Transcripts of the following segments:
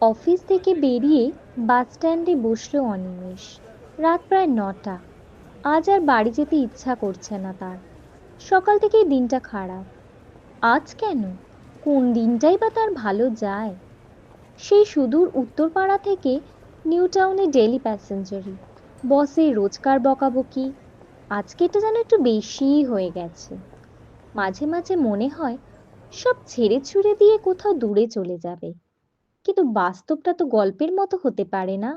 Office থেকে বেরিয়ে বাস স্ট্যান্ডে বসলো অনিমেষ। রাত প্রায় ৯টা। আজ আর বাড়ি যেতে ইচ্ছা করছে না তার। সকাল থেকেই দিনটা খারাপ। আজ কেন? কোন দিনটাই বা তার ভালো যায়? সেই সুদূর উত্তরপাড়া থেকে নিউ টাউনে ডেলি প্যাসেঞ্জারি, বসের রোজকার বকাবকি, আজকে এটা যেন একটু বেশিই হয়ে গেছে। মাঝে মাঝে মনে হয় সব ছেড়ে ছুড়ে দিয়ে কোথাও দূরে চলে যাবে, কিন্তু বাস্তবটা তো গল্পের মতো হতে পারে না।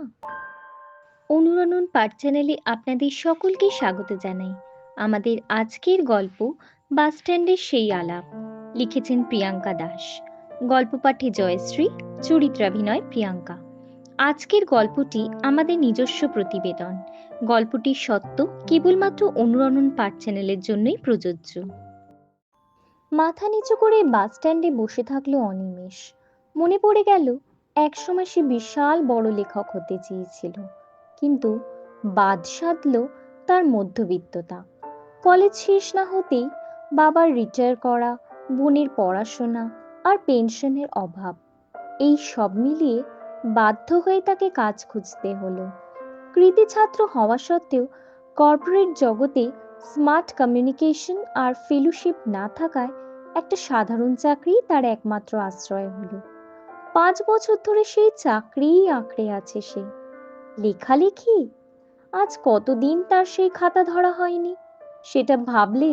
অনুরণন পাঠ চ্যানেলে আপনাদের সকলকে স্বাগত জানাই। আমাদের আজকের গল্প বাস স্ট্যান্ডের সেই আলাপ। লিখেছেন প্রিয়াঙ্কা দাস। গল্প পাঠে জয়শ্রী, চরিত্রাভিনয় প্রিয়াঙ্কা। আজকের গল্পটি আমাদের নিজস্ব প্রতিবেদন। গল্পটির সত্য কেবলমাত্র অনুরণন পাঠ চ্যানেলের জন্যই প্রযোজ্য। মাথা নিচু করে বাস স্ট্যান্ডে বসে থাকলো অনিমেষ। মনে পড়ে গেল একসময় সে বিশাল বড় লেখক হতে চেয়েছিল, কিন্তু বাদ সাধল তার মধ্যবিত্ততা। কলেজ শেষ না হতেই বাবার রিটায়ার করা, বোনের পড়াশোনা আর পেনশনের অভাব, এই সব মিলিয়ে বাধ্য হয়ে তাকে কাজ খুঁজতে হলো। কৃতি ছাত্র হওয়া সত্ত্বেও কর্পোরেট জগতে স্মার্ট কমিউনিকেশন আর ফেলোশিপ না থাকায় একটা সাধারণ চাকরি তার একমাত্র আশ্রয় হলো। ৫ বছর ধরে সেই চাকরিই আঁকড়ে আছে সে। লেখালেখি, আজ কতদিন তার সেই খাতা ধরা হয়নি, সেটা ভাবলে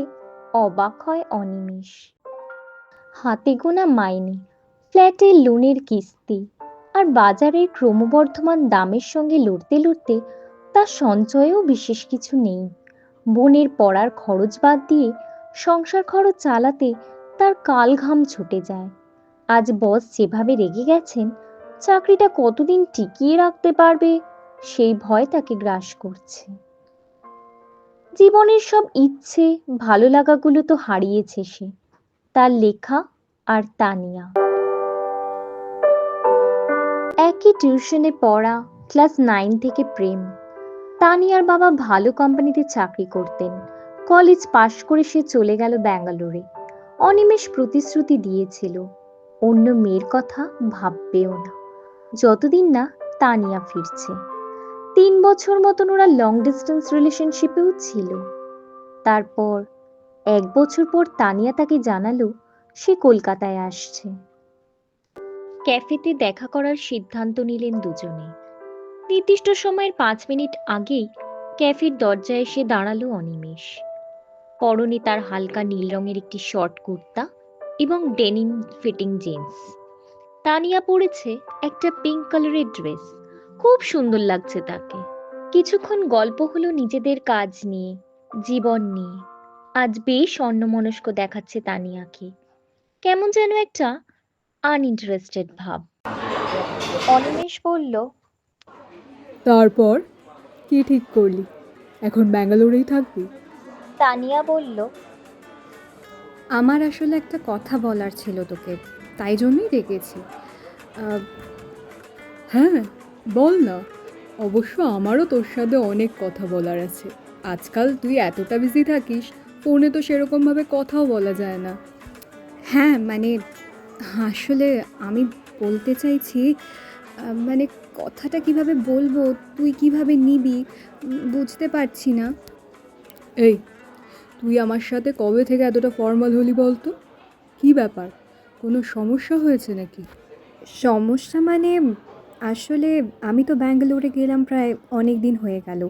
অবাক হয় অনিমেষ। হাতে গোনা মাইনে, ফ্ল্যাটের লোনের কিস্তি আর বাজারের ক্রমবর্ধমান দামের সঙ্গে লড়তে লড়তে তার সঞ্চয়েও বিশেষ কিছু নেই। বোনের পড়ার খরচ বাদ দিয়ে সংসার খরচ চালাতে তার কাল ঘাম ছুটে যায়। আজ বস যেভাবে রেগে গেছেন, চাকরিটা কতদিন টিকিয়ে রাখতে পারবে সেই ভয় তাকে গ্রাস করছে। জীবনের সব ইচ্ছে ভালো লাগাগুলো তো হারিয়েছে সে, তার লেখা আর তানিয়া। একই টিউশনে পড়া, ক্লাস 9 থেকে প্রেম। তানিয়ার বাবা ভালো কোম্পানিতে চাকরি করতেন। কলেজ পাশ করে সে চলে গেল ব্যাঙ্গালোরে। অনিমেষ প্রতিশ্রুতি দিয়েছিল অন্য মেয়ের কথা ভাববেও না, যতদিন না তানিয়া ফিরছে। ৩ বছর মতন ওরা লং ডিস্টেন্স রিলেশনশিপেও ছিল। তারপর ১ বছর পর তানিয়া তাকে জানালো সে কলকাতায় আসছে। ক্যাফেতে দেখা করার সিদ্ধান্ত নিলেন দুজনে। নির্দিষ্ট সময়ের ৫ মিনিট আগেই ক্যাফের দরজায় এসে দাঁড়ালো অনিমেষ। পরনে তার হালকা নীল রঙের একটি শর্ট কুর্তা এবং ডেনিম ফিটিং জিন্স। তানিয়া পরেছে একটা পিঙ্ক কালারের ড্রেস, খুব সুন্দর লাগছে তাকে। কিছুক্ষণ গল্প হলো নিজেদের কাজ নিয়ে, জীবন নিয়ে। আজ বেশ অন্যমনস্ক দেখাচ্ছে তানিয়াকে, কেমন যেন একটা আনইন্টারেস্টেড ভাব। অনিমেষ বলল, তারপর কি ঠিক করলি? এখন ব্যাঙ্গালোরেই থাকবি? তানিয়া বলল, আমার আসলে একটা কথা বলার ছিল তোকে, তাই জন্যই ডেকেছি। আহ, হ্যাঁ, বল না। অবশ্য আমারও তোর সাথে অনেক কথা বলার আছে। আজকাল তুই এতটা বিজি থাকিস, ফোনে তো সেরকমভাবে কথাও বলা যায় না। হ্যাঁ মানে আসলে আমি বলতে চাইছি, মানে কথাটা কিভাবে বলবো, তুই কিভাবে নিবি বুঝতে পারছি না। এই, তুই আমার সাথে কবে থেকে এতটা ফর্মাল হলি বলতো? কি ব্যাপার? কোনো সমস্যা হয়েছে নাকি? সমস্যা মানে আসলে আমি তো ব্যাঙ্গালোরে গেলাম প্রায় অনেক দিন হয়ে গেল।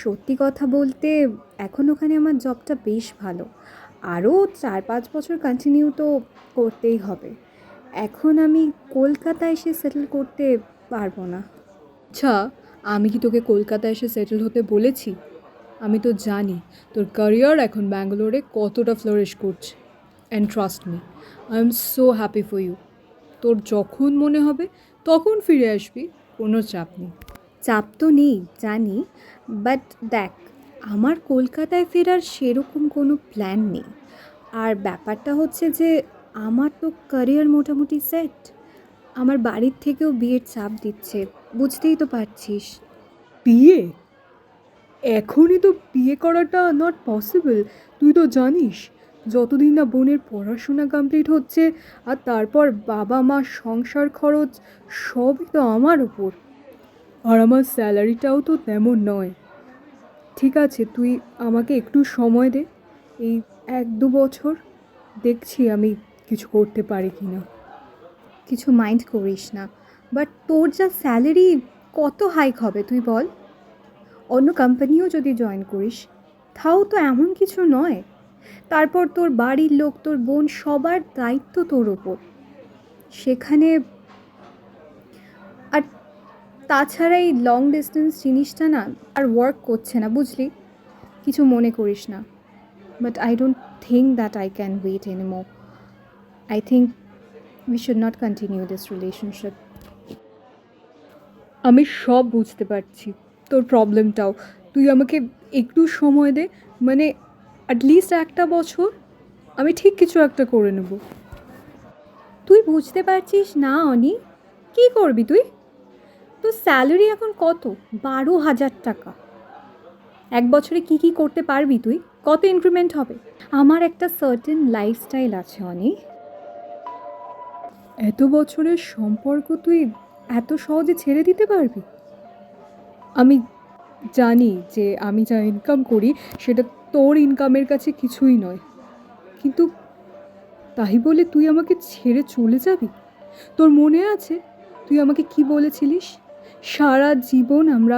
সত্যি কথা বলতে এখন ওখানে আমার জবটা বেশ ভালো, আরও ৪-৫ বছর কন্টিনিউ তো করতেই হবে। এখন আমি কলকাতায় এসে সেটেল করতে পারবো না। আচ্ছা, আমি কি তোকে কলকাতায় এসে সেটেল হতে বলেছি? আমি তো জানি তোর ক্যারিয়ার এখন ব্যাঙ্গালোরে কতটা ফ্লোরিশ করছে। And trust me, I am so happy for you. তোর যখন মনে হবে তখন ফিরে আসবি, কোনো চাপ নেই। চাপ তো নেই জানি, বাট দেখ, আমার কলকাতায় ফেরার সেরকম কোনো প্ল্যান নেই। আর ব্যাপারটা হচ্ছে যে আমার তো ক্যারিয়ার মোটামুটি সেট। আমার বাড়ির থেকেও বিয়ের চাপ দিচ্ছে, বুঝতেই তো পারছিস। বিয়ে? এখনই তো বিয়ে করাটা নট পসিবল, তুই তো জানিস। যতদিন না বোনের পড়াশোনা কমপ্লিট হচ্ছে, আর তারপর বাবা মা সংসার খরচ সবই তো আমার ওপর। আর আমার স্যালারিটাও তো তেমন নয়। ঠিক আছে, তুই আমাকে একটু সময় দে, এই 1-2 বছর, দেখছি আমি কিছু করতে পারি কি না। কিছু মাইন্ড করিস না, বাট তোর যা স্যালারি কত হাইক হবে তুই বল? অন্য কোম্পানিও যদি জয়েন করিস তাও তো এমন কিছু নয়। তারপর তোর বাড়ির লোক, তোর বোন, সবার দায়িত্ব তোর ওপর সেখানে। আর তাছাড়া এই লং ডিস্টেন্স জিনিসটা না আর ওয়ার্ক করছে না, বুঝলি? কিছু মনে করিস না, but I don't think that I can wait anymore. I think we should not continue this relationship. আমি সব বুঝতে পারছি তোর প্রবলেমটাও। তুই আমাকে একটু সময় দে, মানে অ্যাটলিস্ট 1টা বছর, আমি ঠিক কিছু একটা করে নেব। তুই বুঝতে পারছিস না অনি? কী করবি তুই? তোর স্যালারি এখন কত? 12,000 টাকা। 1 বছরে কি কি করতে পারবি তুই? কত ইনক্রিমেন্ট হবে? আমার একটা সার্টেন লাইফস্টাইল আছে অনি। এত বছরের সম্পর্ক তুই এত সহজে ছেড়ে দিতে পারবি? আমি জানি যে আমি যা ইনকাম করি সেটা তোর ইনকামের কাছে কিছুই নয়, কিন্তু তাই বলে তুই আমাকে ছেড়ে চলে যাবি? তোর মনে আছে তুই আমাকে কি বলেছিলিস? সারা জীবন আমরা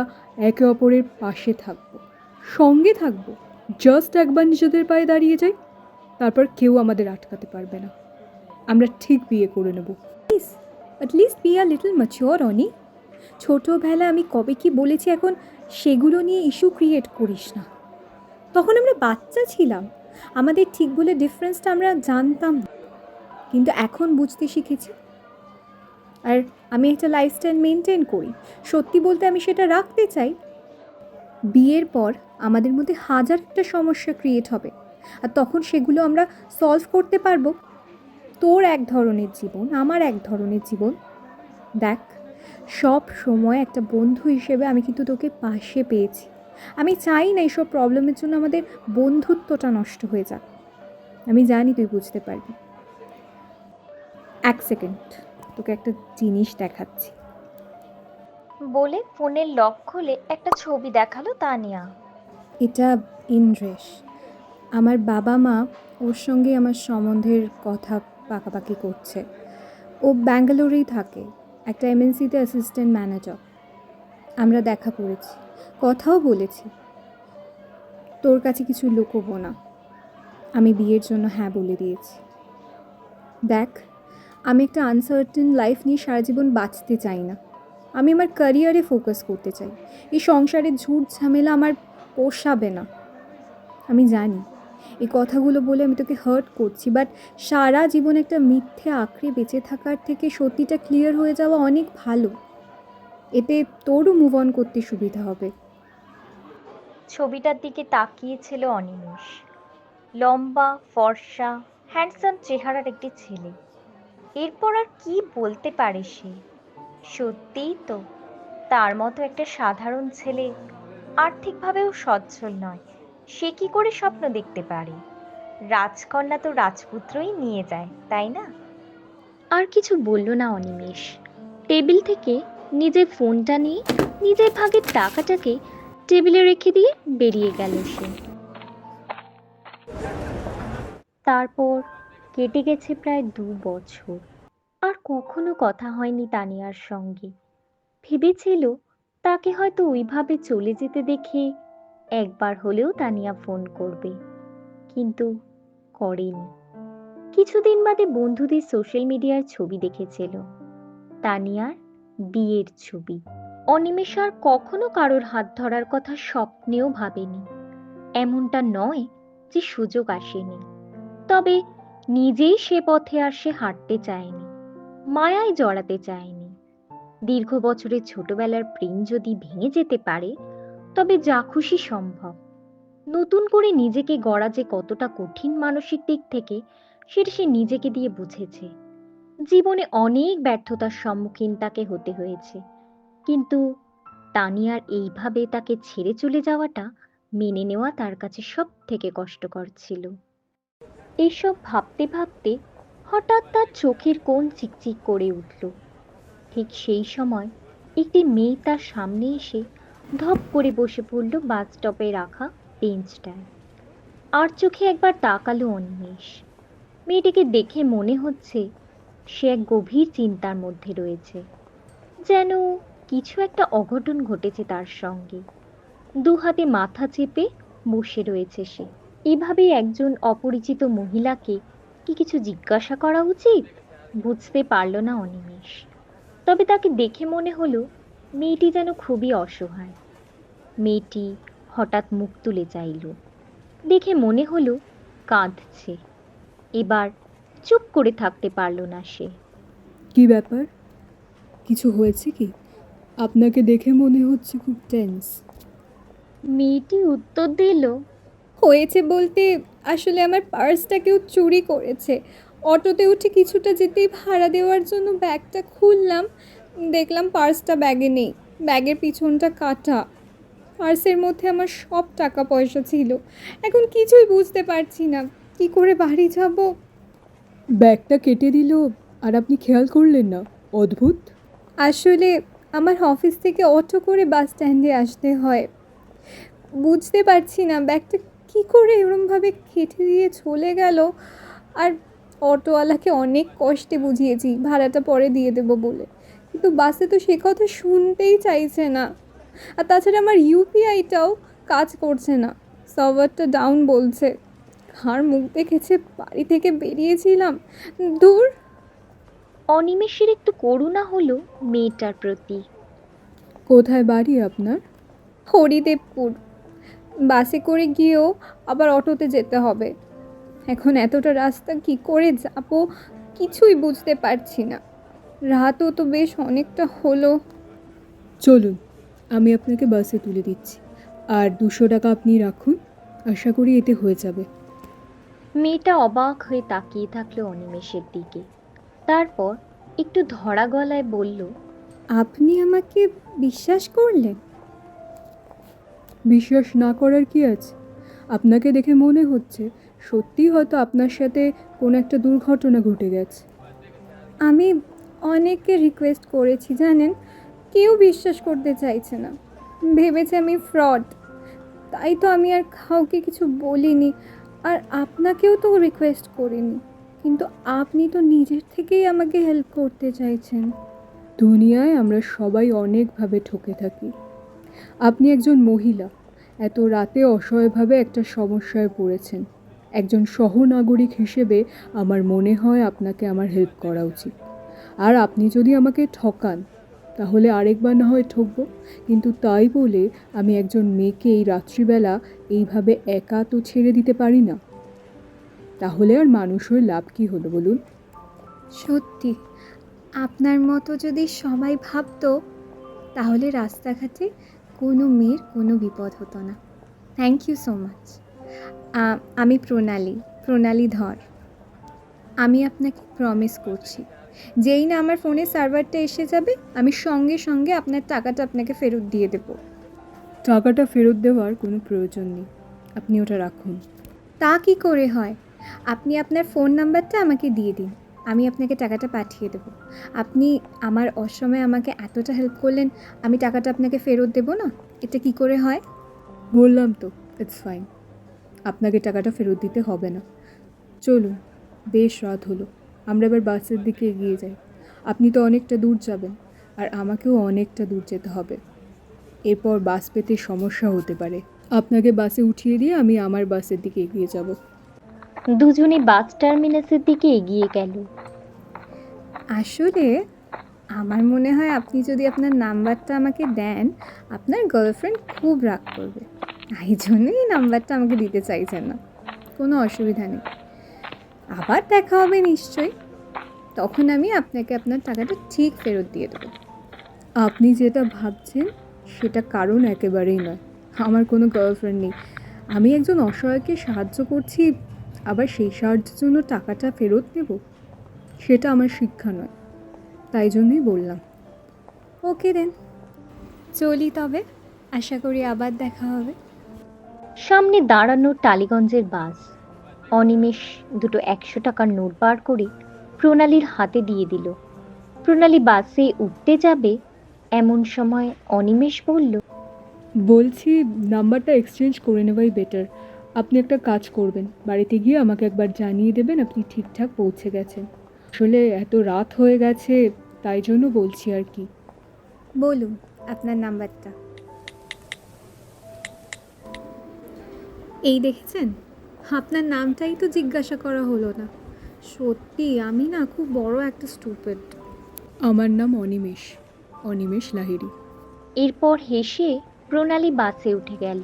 একে অপরের পাশে থাকবো, সঙ্গে থাকবো, জাস্ট একবার নিজেদের পায়ে দাঁড়িয়ে যাই, তারপর কেউ আমাদের আটকাতে পারবে না, আমরা ঠিক বিয়ে করে নেব। At least be a little mature অনি। ছোটোবেলায় আমি কবে কি বলেছি, এখন সেগুলো নিয়ে ইস্যু ক্রিয়েট করিস না। তখন আমরা বাচ্চা ছিলাম, আমাদের ঠিক বলে ডিফারেন্সটা আমরা জানতাম না, কিন্তু এখন বুঝতে শিখেছি। আর আমি একটা লাইফস্টাইল মেনটেন করি, সত্যি বলতে আমি সেটা রাখতে চাই। বিয়ের পর আমাদের মধ্যে হাজার একটা সমস্যা ক্রিয়েট হবে, আর তখন সেগুলো আমরা সলভ করতে পারবো। তোর এক ধরনের জীবন, আমার এক ধরনের জীবন। দেখ, সব সময় একটা বন্ধু হিসেবে আমি কিন্তু তোকে পাশে পেয়েছি। আমি চাই না এইসব প্রবলেমের জন্য আমাদের বন্ধুত্বটা নষ্ট হয়ে যাক। আমি জানি তুই বুঝতে পারবি। 1 সেকেন্ড, তোকে একটা জিনিস দেখাচ্ছি। বলে ফোনের লক খুলে একটা ছবি দেখালো তানিয়া। এটা ইন্দ্রেশ। আমার বাবা মা ওর সঙ্গে আমার সম্বন্ধের কথা পাকাপাকি করছে। ও ব্যাঙ্গালোরেই থাকে, একটা এমএনসিতে অ্যাসিস্ট্যান্ট ম্যানেজার। আমরা দেখা করেছি, কথাও বলেছি। তোর কাছে কিছু লুকোবো না, আমি বিয়ের জন্য হ্যাঁ বলে দিয়েছি। দেখ, আমি একটা আনসার্টেন লাইফ নিয়ে সারা জীবন বাঁচতে চাই না। আমি আমার ক্যারিয়ারে ফোকাস করতে চাই। এই সংসারের ঝুট ঝামেলা আমার পোষাবে না। আমি জানি এই কথাগুলো বলে আমি তোকে হার্ট করছি, বাট সারা জীবন একটা মিথ্যে আঁকড়ে বেঁচে থাকার থেকে সত্যিটা ক্লিয়ার হয়ে যাওয়া অনেক ভালো। এতে তোরও মুভ অন করতে সুবিধা হবে। ছবিটার দিকে তাকিয়েছিল অনিমেষ। লম্বা, ফর্সা, হ্যান্ডসাম চেহারার একটি ছেলে। এরপর আর কি বলতে পারে সে? সত্যিই তো, তার মতো একটা সাধারণ ছেলে, আর্থিকভাবেও সচ্ছল নয়, সে কি করে স্বপ্ন দেখতে পারে? রাজকন্যা তো রাজপুত্রই নিয়ে যায়, তাই না? আর কিছু বলল না অনিমেষ। টেবিল থেকে নিজের ফোনটা নিয়ে নিজের ভাগের টাকাটাকে টেবিলে রেখে দিয়ে বেরিয়ে গেল সে। তারপর কেটে গেছে প্রায় 2 বছর। আর কখনো কথা হয়নি তানিয়ার সঙ্গে। ভেবেছিল তাকে হয়তো ওইভাবে চলে যেতে দেখে একবার হলেও তানিয়া ফোন করবে, কিন্তু করেনি। কিছুদিন বাদে বন্ধুদের সোশ্যাল মিডিয়ার ছবি দেখেছিল, তানিয়ার বিয়ের ছবি। অনিমেষ আর কখনো কারোর হাত ধরার কথা স্বপ্নেও ভাবেনি। এমনটা নয় যে সুযোগ আসেনি, তবে নিজেই সে পথে আর সে হাঁটতে চায়নি, মায়ায় জড়াতে চায়নি। দীর্ঘ বছরের ছোটবেলার প্রেম যদি ভেঙে যেতে পারে, তবে যা খুশি সম্ভব। নতুন করে নিজেকে গড়া যে কতটা কঠিন মানসিক দিক থেকে, সেটা সে নিজেকে দিয়ে বুঝেছে। জীবনে অনেক ব্যর্থতার সম্মুখীন তাকে হতে হয়েছে, কিন্তু তানিয়ার এইভাবে তাকে ছেড়ে চলে যাওয়াটা মেনে নেওয়া তার কাছে সব থেকে কষ্টকর ছিল। এইসব ভাবতে ভাবতে হঠাৎ তার চোখের কোণ চিকচিক করে উঠল। ঠিক সেই সময় একটি মেয়ে তার সামনে এসে ধপ করে বসে পড়ল বাস স্টপে রাখা বেঞ্চটায়। আর চোখে একবার তাকালো অনিমেষ। মেয়েটিকে দেখে মনে হচ্ছে সে এক গভীর চিন্তার মধ্যে রয়েছে, যেন কিছু একটা অঘটন ঘটেছে তার সঙ্গে। দু হাতে মাথা চেপে বসে রয়েছে সে। এভাবে একজন অপরিচিত মহিলাকে কি কিছু জিজ্ঞাসা করা উচিত বুঝতে পারল না অনিমেষ। তবে তাকে দেখে মনে হলো মেয়েটি যেন খুবই অসহায়। মেয়েটি হঠাৎ মুখ তুলে চাইল, দেখে মনে হলো কাঁদছে। এবার চুপ করে থাকতে পারল না সে। কি ব্যাপার? কিছু হয়েছে কি? আপনাকে দেখে মনে হচ্ছে খুব টেন্স। মেয়েটি উত্তর দিল, হয়েছে বলতে আসলে আমার পার্সটা কেউ চুরি করেছে। অটোতে উঠে কিছুটা যেতেই ভাড়া দেওয়ার জন্য ব্যাগটা খুললাম, দেখলাম পার্সটা ব্যাগে নেই। ব্যাগের পিছনটা কাটা। পার্সের মধ্যে আমার সব টাকা পয়সা ছিল। এখন কিছুই বুঝতে পারছি না কি করে বাড়ি যাব। ব্যাগটা কেটে দিল আর আপনি খেয়াল করলেন না? অদ্ভুত। আসলে আমার অফিস থেকে অটো করে বাস স্ট্যান্ডে আসতে হয়। বুঝতে পারছি না ব্যাগটা কী করে এরমভাবে কেটে দিয়ে চলে গেল। আর অটোওয়ালাকে অনেক কষ্টে বুঝিয়েছি ভাড়াটা পরে দিয়ে দেবো বলে, কিন্তু বাসে তো সে কথা শুনতেই চাইছে না। আর তাছাড়া আমার ইউপিআইটাও কাজ করছে না, সার্ভারটা ডাউন বলছে। কার মুখ দেখেছে বাড়ি থেকে বেরিয়েছিলাম। দূর। অনিমেষের একটু করুণা হলো মেয়েটার প্রতি। কোথায় বাড়ি আপনার? হরিদেবপুর। বাসে করে গিয়েও আবার অটোতে যেতে হবে। এখন এতটা রাস্তা কি করে যাব কিছুই বুঝতে পারছি না। রাতও তো বেশ অনেকটা হলো। চলুন, আমি আপনাকে বাসে তুলে দিচ্ছি। আর 200 টাকা আপনি রাখুন, আশা করি এতে হয়ে যাবে। মেয়েটা অবাক হয়ে তাকিয়ে থাকলো অনিমেষের দিকে। তারপর একটু ধরা গলায় বলল, আপনি আমাকে বিশ্বাস করলেন? বিশ্বাস না করার কি আছে? আপনাকে দেখে মনে হচ্ছে সত্যিই হয়তো আপনার সাথে কোনো একটা দুর্ঘটনা ঘটে গেছে। আমি অনেককে রিকোয়েস্ট করেছি জানেন, কেউ বিশ্বাস করতে চাইছে না, ভেবেছে আমি ফ্রড। তাই তো আমি আর কাউকে কিছু বলিনি। আর আপনাকেও তো রিকোয়েস্ট করিনি, কিন্তু আপনি তো নিজের থেকেই আমাকে হেল্প করতে চাইছেন। দুনিয়ায় আমরা সবাই অনেকভাবে ঠকে থাকি। আপনি একজন মহিলা, এত রাতে অসহায়ভাবে একটা সমস্যায় পড়েছেন। একজন সহনাগরিক হিসেবে আমার মনে হয় আপনাকে আমার হেল্প করা উচিত। আর আপনি যদি আমাকে ঠকান তাহলে আরেকবার না হয় ঠকবো, কিন্তু তাই বলে আমি একজন মেয়েকে এই রাত্রিবেলা এইভাবে একা তো ছেড়ে দিতে পারি না। তাহলে আর মানুষ হয়ে লাভ কী হলো বলুন? সত্যি, আপনার মতো যদি সবাই ভাবতো তাহলে রাস্তাঘাটে কোনো মেয়ের কোনো বিপদ হতো না। Thank you so much. আমি প্রণালী ধর। আমি আপনাকে প্রমিস করছি, যেই না আমার ফোনে সার্ভারটা এসে যাবে আমি সঙ্গে সঙ্গে আপনার টাকাটা আপনাকে ফেরত দিয়ে দেবো। টাকাটা ফেরত দেওয়ার কোনো প্রয়োজন নেই, আপনি ওটা রাখুন। তা কি করে হয়? আপনি আপনার ফোন নাম্বারটা আমাকে দিয়ে দিন, আমি আপনাকে টাকাটা পাঠিয়ে দেবো। আপনি আমার অসময়ে আমাকে এতটা হেল্প করলেন, আমি টাকাটা আপনাকে ফেরত দেবো না? এটা কি করে হয়? বললাম তো, ইটস ফাইন, আপনাকে টাকাটা ফেরত দিতে হবে না। চলুন, বেশ রাত হলো, আমরা এবার বাসের দিকে এগিয়ে যাই। আপনি তো অনেকটা দূর যাবেন, আর আমাকেও অনেকটা দূর যেতে হবে। এরপর বাস পেতে সমস্যা হতে পারে। আপনাকে বাসে উঠিয়ে দিয়ে আমি আমার বাসের দিকে এগিয়ে যাব। দুজনে বাস টার্মিনাসের দিকে এগিয়ে গেল। আসলে আমার মনে হয় আপনি যদি আপনার নাম্বারটা আমাকে দেন আপনার গার্লফ্রেন্ড খুব রাগ করবে, এই জন্যই এই নাম্বারটা আমাকে দিতে চাইছেন না। কোনো অসুবিধা নেই, আবার দেখা হবে নিশ্চয়ই, তখন আমি আপনাকে আপনার টাকাটা ঠিক ফেরত দিয়ে দেবো। আপনি যেটা ভাবছেন সেটা কারণ একেবারেই নয়। আমার কোনো গার্লফ্রেন্ড নেই। আমি একজন অসহায়কে সাহায্য করছি, আবার সেই সাহায্যের জন্য টাকাটা ফেরত নেব, সেটা আমার শিক্ষা নয়। তাই জন্যই বললাম। ওকে দেন, চলি তবে, আশা করি আবার দেখা হবে। সামনে দাঁড়ানো টালিগঞ্জের বাস। অনিমেষ দুটো 100 টাকার নোট বার করে প্রণালীর হাতে দিয়ে দিল। প্রণালী বাসে উঠতে যাবে, এমন সময় অনিমেষ বলল, বলছি নাম্বারটা এক্সচেঞ্জ করে নেওয়াই বেটার। আপনি একটা কাজ করবেন, বাড়িতে গিয়ে আমাকে একবার জানিয়ে দেবেন আপনি ঠিকঠাক পৌঁছে গেছেন। আসলে এত রাত হয়ে গেছে, তাই জন্য বলছি আর কি। বলুন আপনার নাম্বারটা। এই দেখেছেন, আপনার নামটাই তো জিজ্ঞাসা করা হলো না। সত্যি আমি না খুব বড় একটা স্টুপিড। আমার নাম অনিমেষ, অনিমেষ লাহিড়ী। এরপর হেসে প্রণালী বাসে উঠে গেল।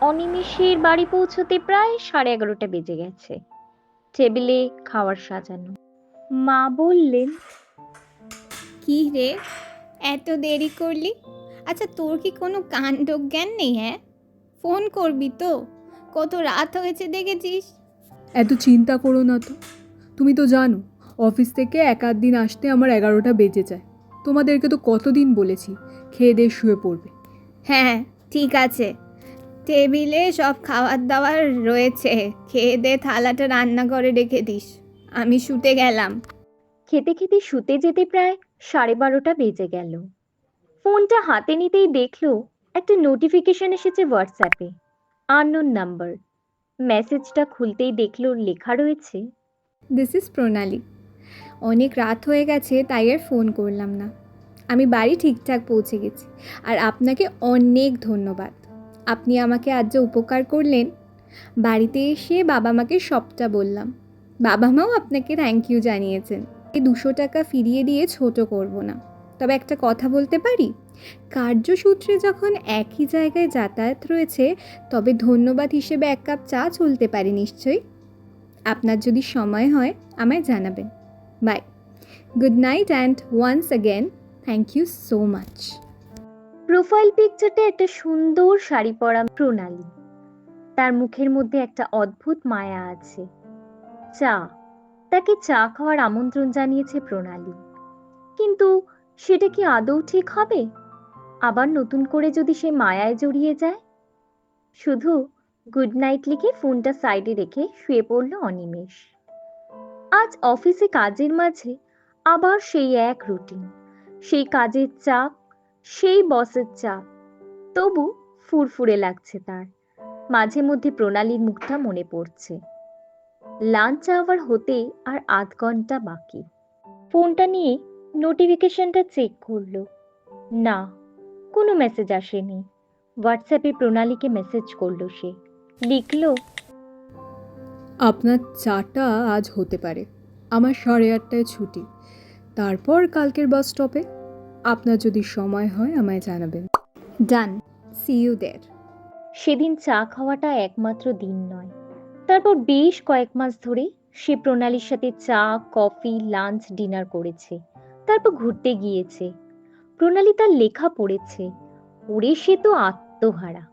অনিমেষের বাড়ি পৌঁছতে প্রায় 11:30 বেজে গেছে। টেবিলে খাবার সাজানো। মা বললেন, কি রে, এত দেরি করলি? আচ্ছা, তোর কি কোনো কাণ্ডজ্ঞান নেই? হ্যাঁ, ফোন করবি তো, কত রাত হয়েছে দেখেছিস। এত চিন্তা করো না তো, তুমি তো জানো অফিস থেকে এক আধ দিন আসতে আমার 11টা বেজে যায়। তোমাদেরকে তো কতদিন বলেছি খেয়ে দিয়ে শুয়ে পড়বে। হ্যাঁ ঠিক আছে, টেবিলে সব খাবার দাবার রয়েছে, খেয়ে দে, থালাটা রান্নাঘরে রেখে দিস, আমি শুতে গেলাম। খেতে খেতে শুতে যেতে প্রায় 12:30 বেজে গেল। ফোনটা হাতে নিতেই দেখলো একটা নোটিফিকেশন এসেছে হোয়াটসঅ্যাপে। Unknown number. মেসেজটা খুলতেই দেখলো লেখা রয়েছে, দিস ইজ প্রণালী। অনেক রাত হয়ে গেছে তাই আর ফোন করলাম না। আমি বাড়ি ঠিকঠাক পৌঁছে গেছি, আর আপনাকে অনেক ধন্যবাদ। আপনি আমাকে আজ যে উপকার করলেন, বাড়িতে এসে বাবা মাকে সবটা বললাম। বাবা মাও আপনাকে থ্যাংক ইউ জানিয়েছেন। এই 200 টাকা ফিরিয়ে দিয়ে ছোট করব না, তবে একটা কথা বলতে পারি, কার্যসূত্রে যখন একই জায়গায় যাতায়াত রয়েছে, তবে ধন্যবাদ হিসেবে 1 কাপ চা চলতে পারে নিশ্চয়ই। আপনার যদি সময় হয় আমায় জানাবেন। Bye, good night and once again thank you so much. Profile পিকচারটা একটা সুন্দর শাড়ি পরা প্রণালী। তার মুখের মধ্যে একটা অদ্ভুত মায়া আছে। চা, তাকে চা খাওয়ার আমন্ত্রণ জানিয়েছে প্রণালী। কিন্তু সেটা কি আদৌ ঠিক হবে? আবার নতুন করে যদি সে মায়ায় জড়িয়ে যায়? শুধু গুড নাইট লিখে ফোনটা সাইডে রেখে শুয়ে পড়ল অনিমেষ। আজ অফিসে কাজের মাঝে আবার সেই এক রুটিন, সেই কাজের চাপ, সেই বসের চাপ। তবু ফুরফুরে লাগছে তার। মাঝে মধ্যে প্রণালীর মুখটা মনে পড়ছে। লাঞ্চ আওয়ার হতে আর আধ ঘন্টা বাকি। ফোনটা নিয়ে নোটিফিকেশনটা চেক করলো। না, কোনো মেসেজ আসেনি। হোয়াটসঅ্যাপে প্রণালীকে মেসেজ করলো সে। লিখলো, আপনার চাটা আজ হতে পারে, আমার 8:30টায় ছুটি, তারপর কালকের বাস স্টপে। আপনার যদি সময় হয় আমায় জানাবেন। ডান, সি ইউ দেয়ার। সেদিন চা খাওয়াটা একমাত্র দিন নয়, তারপর বেশ কয়েক মাস ধরে সে প্রণালীর সাথে চা, কফি, লাঞ্চ, ডিনার করেছে। তারপর ঘুরতে গিয়েছে। প্রণালী তার লেখা পড়েছে। পড়ে সে তো আত্মহারা।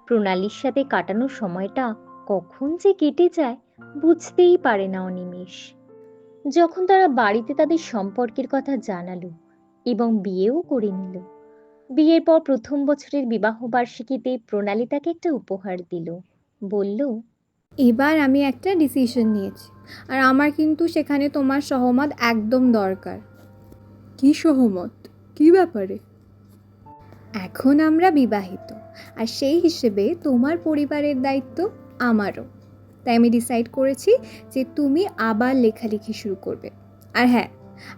প্রণালীর সাথে কাটানো সময়টা কখন যে কেটে যায় বুঝতেই পারে না অনিমেষ। যখন তারা বাড়িতে তাদের সম্পর্কের কথা জানালো এবং বিয়েও করে নিল, বিয়ের পর প্রথম বছরের বিবাহ বার্ষিকীতে প্রণালী তাকে একটা উপহার দিল। বলল, এবার আমি একটা ডিসিশন নিয়েছি, আর আমার কিন্তু সেখানে তোমার সহমত একদম দরকার। কি সহমত? কি ব্যাপারে? এখন আমরা বিবাহিত, আর সেই হিসেবে তোমার পরিবারের দায়িত্ব আমারও। তাই আমি ডিসাইড করেছি যে তুমি আবার লেখালেখি শুরু করবে। আর হ্যাঁ,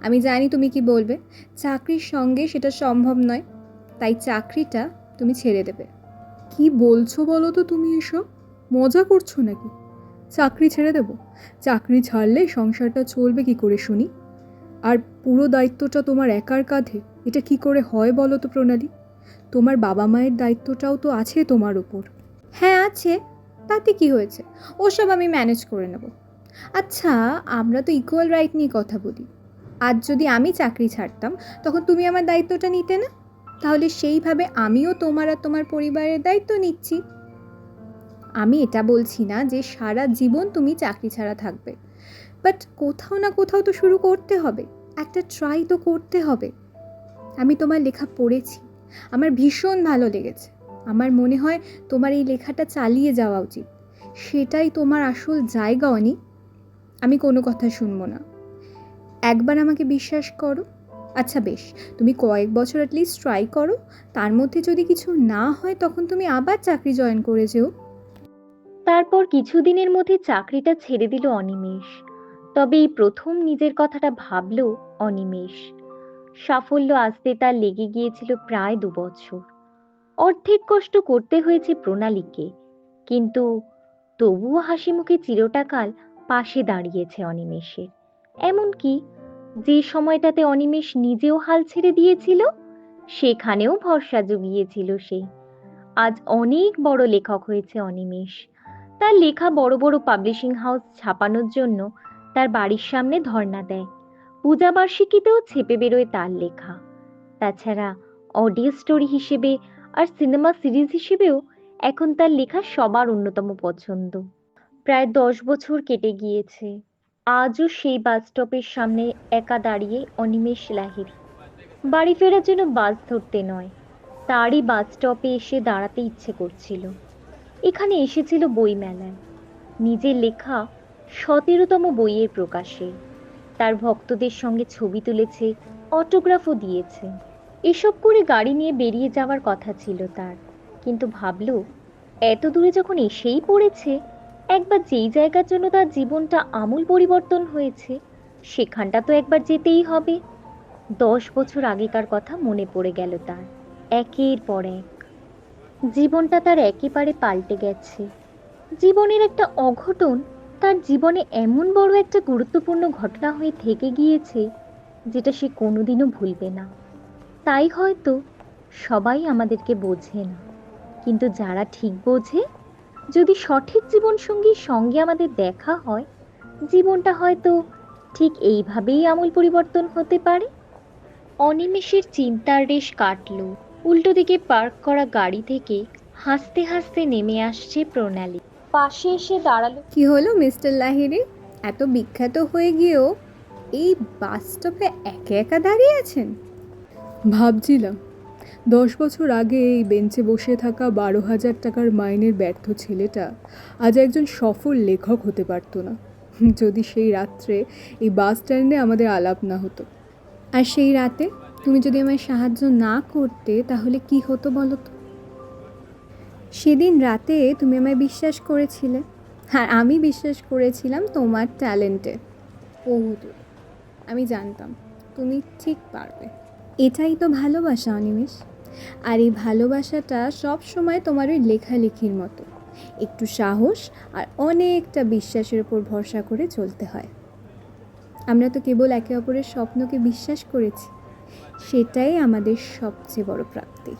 আমি জানি তুমি কি বলবে, চাকরির সঙ্গে সেটা সম্ভব নয়, তাই চাকরিটা তুমি ছেড়ে দেবে। কি বলছো বলো তো তুমি এসব? মজা করছো নাকি? চাকরি ছেড়ে দেব? চাকরি ছাড়লে সংসারটা চলবে কি করে শুনি? আর পুরো দায়িত্বটা তোমার একার কাঁধে, এটা কি করে হয় বলো তো প্রণালী? তোমার বাবা মায়ের দায়িত্বটাও তো আছে তোমার ওপর। হ্যাঁ আছে, তাতে কি হয়েছে, ওসব আমি ম্যানেজ করে নেব। আচ্ছা, আমরা তো ইকুয়াল রাইট নিয়ে কথা বলি। আজ যদি আমি চাকরি ছাড়তাম, তখন তুমি আমার দায়িত্বটা নিতে না? তাহলে সেইভাবে আমিও তোমার আর তোমার পরিবারের দায়িত্ব নিচ্ছি। আমি এটা বলছি না যে সারা জীবন তুমি চাকরি ছাড়া থাকবে, বাট কোথাও না কোথাও তো শুরু করতে হবে, একটা ট্রাই তো করতে হবে। আমি তোমার লেখা পড়েছি, আমার ভীষণ ভালো লেগেছে। আমার মনে হয় তোমার এই লেখাটা চালিয়ে যাওয়া উচিত। সেটাই তোমার আসল জায়গা অনি। আমি কোনো কথা শুনবো না। একবার আমাকে বিশ্বাস করো। আচ্ছা বেশ, তুমি কয়েক বছর অ্যাটলিস্ট ট্রাই করো। তার মধ্যে যদি কিছু না হয় তখন তুমি আবার চাকরি জয়েন করে যেও। তারপর কিছুদিনের মধ্যে চাকরিটা ছেড়ে দিল অনিমেষ। তবে এই প্রথম নিজের কথাটা ভাবল অনিমেষ। সাফল্য আসতে তার লেগে গিয়েছিল প্রায় 2 বছর। অর্ধেক কষ্ট করতে হয়েছে প্রণালীকে, কিন্তু তবুও হাসি মুখে চিরটাকাল পাশে দাঁড়িয়েছে অনিমেষের। এমনকি যে সময়টাতে অনিমেষ নিজেও হাল ছেড়ে দিয়েছিল, সেখানেও ভরসা জুগিয়েছিল সে। আজ অনেক বড় লেখক হয়েছে অনিমেষ। তার লেখা বড় বড় পাবলিশিং হাউস ছাপানোর জন্য তার বাড়ির সামনে ধর্ণা দেয়। পূজাবার্ষিকীতেও ছেপে বেরোয় তার লেখা। তাছাড়া অডিও স্টোরি হিসেবে আর সিনেমা সিরিজ হিসেবেও এখন তার লেখা সবার অন্যতম পছন্দ। প্রায় 10 বছর কেটে গিয়েছে। আজও সেই বাস স্টপের সামনে একা দাঁড়িয়ে অনিমেষ লাহিড়ী। বাড়ি ফেরার জন্য বাস ধরতে নয়, তারই বাস স্টপে এসে দাঁড়াতে ইচ্ছে করছিল। এখানে এসেছিল বইমেলায়, নিজের লেখা 17তম বইয়ের প্রকাশে। তার ভক্তদের সঙ্গে ছবি তুলেছে, অটোগ্রাফও দিয়েছে। এসব করে গাড়ি নিয়ে বেরিয়ে যাওয়ার কথা ছিল তার, কিন্তু ভাবল এত দূরে যখন এসেই পড়েছে, একবার যেই জায়গার জন্য তার জীবনটা আমূল পরিবর্তন হয়েছে, সেখানটা তো একবার যেতেই হবে। 10 বছর আগেকার কথা মনে পড়ে গেল তার, একের পর এক। জীবনটা তার একেবারে পাল্টে গেছে। জীবনের একটা অঘটন তার জীবনে এমন বড় একটা গুরুত্বপূর্ণ ঘটনা হয়ে থেকে গিয়েছে, যেটা সে কোনোদিনও ভুলবে না। তাই হয়তো সবাই আমাদেরকে বোঝে না, কিন্তু যারা ঠিক বোঝে, যদি সঠিক জীবনসঙ্গীর সঙ্গে আমাদের দেখা হয়, জীবনটা হয়তো ঠিক এইভাবেই আমূল পরিবর্তন হতে পারে। অনিমেষের চিন্তার রেশ কাটল। উল্টো দিকে পার্ক করা গাড়ি থেকে হাসতে হাসতে নেমে আসছে প্রণালী। পাশে এসে দাঁড়ালো। কি হলো মিস্টার লাহিড়ী? এত বিখ্যাত হয়ে গিয়েও এই বাস স্টপে একা একা দাঁড়িয়ে আছেন? ভাবছিলাম 10 বছর আগে এই বেঞ্চে বসে থাকা 12,000 টাকার মাইনের ব্যর্থ ছেলেটা আজ একজন সফল লেখক হতে পারতো না, যদি সেই রাত্রে এই বাস স্ট্যান্ডে আমাদের আলাপ না হতো। আর সেই রাতে তুমি যদি আমায় সাহায্য না করতে তাহলে কি হতো বলো তো? সেদিন রাতে তুমি আমায় বিশ্বাস করেছিলে, আর আমি বিশ্বাস করেছিলাম তোমার ট্যালেন্টে। বহুদূর আমি জানতাম তুমি ঠিক পারবে। এটাই তো ভালোবাসা অনিমেষ। আর এই ভালোবাসাটা সব সময় তোমার ওই লেখালেখির মতো, একটু সাহস আর অনেকটা বিশ্বাসের উপর ভরসা করে চলতে হয়। আমরা তো কেবল একে অপরের স্বপ্নকে বিশ্বাস করেছি, সেটাই আমাদের সবচেয়ে বড় প্রাপ্তি।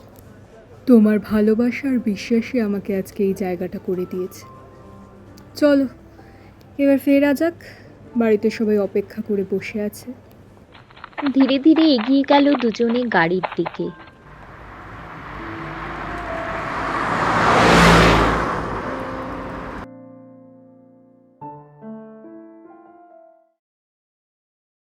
তোমার ভালোবাসা আর বিশ্বাসই আমাকে আজকে এই জায়গাটা করে দিয়েছে। চলো এবার ফেরা যাক, বাড়িতে সবাই অপেক্ষা করে বসে আছে। ধীরে ধীরে এগিয়ে গেল দুজনে গাড়ির দিকে।